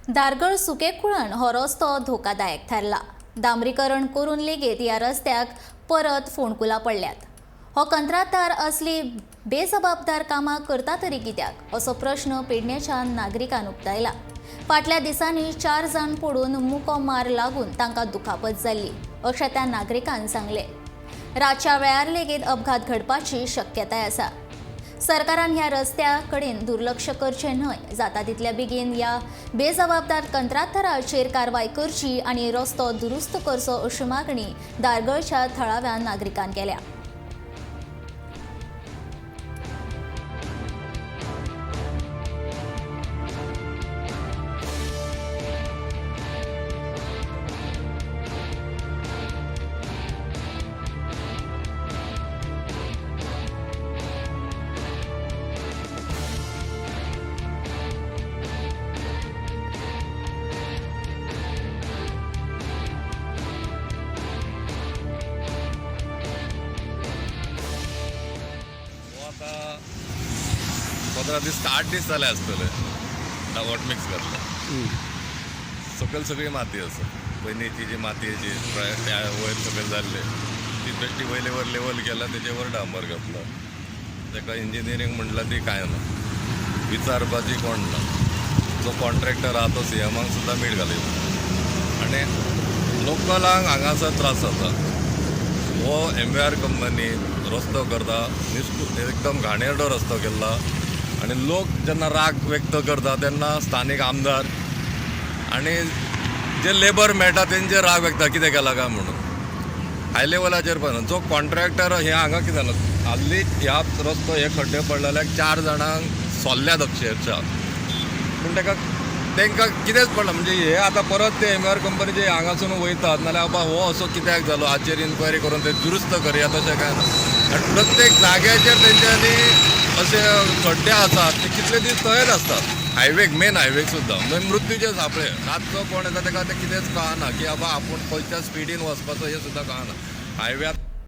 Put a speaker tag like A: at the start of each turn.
A: दारगळ सुकेकुळण हो रस्तो धोकादायक थारला। डांबरीकरण करून लेगीत ह्या रस्त्याक परत फोंडकुलां पडल्यात। हो कंत्राटदार असली बेजबाबदार कामां करता तरी कित्याक असो प्रश्न पेडणेच्या नागरिकांनी उक्तायला। फाटल्या दिसांनी 4 जाण पडून मुको मार लागून तांकां दुखापत जाल्ली अशें त्या नागरिकान सांगले। रातच्या वेळार लेगीत अपघात घडपाची शक्यताय आसा। सरकारान ह्या रस्त्या कडेन दुर्लक्ष करचें न्हय, जाता तितल्या बेगीन ह्या बेजबाबदार कंत्राटदाराचेर कारवाय करची आनी रस्तो दुरुस्त करचो अशी मागणी दारगळच्या थळाव्या नागरिकान केल्या।
B: आता 15 दीस 8 दीस जाले आसतले वॉट मिक्स करता सकयल सगळी माती आसा। पयलींची जी मातयेची त्या वयर सकयल जाल्ले ती बेश्टी वयले वर लेवल केला, तेजे वर डांबर घातला। ताका इंजिनियरींग म्हटलां ती कांय ना, विचारपाची कोण ना। जो कॉन्ट्रॅक्टर आहा तो सीएमाक सुद्दां मीठ घालयता आनी लोकलांक हांगासर त्रास जाता। हो MVR कंपनी रस्तो करता, एकदम घाणेरडो रस्तो केला आणि लोक जेन्ना राग व्यक्त करता तेन्ना स्थानीक आमदार आणि जे लेबर मेळटा तेंचेर राग व्यक्त कितें केला काय म्हणून। हाय लेवलाचेर पण जो कॉन्ट्रॅक्टर हे हांगा कितें जालें, हाल्ली ह्या रस्तो हे खड्डे पडलेल्याक 4 जाणांक सोल्ल्यात अक्षरशः। पूण तांकां कितेंच पडला, म्हणजे हे आतां परत ते MVR कंपनीचे हांगासून वयतात नाल्यार बाबा हो असो कित्याक जालो हाचेर इन्क्वायरी करून ते दुरुस्त करया तशें काय ना। आनी प्रत्येक जाग्याचेर तेंच्यांनी अशे खड्डे आसात ते कितले दीस थंयच आसतात। हायवेक मेन हायवेक सुद्दां म्हणजे मृत्यूचे सापळे रातचो कोण येता ताका तें कितेंच कळना की बाबा आपूण खंयच्या स्पिडीन वचपाचो हें सुद्दां कळना। हायव्याक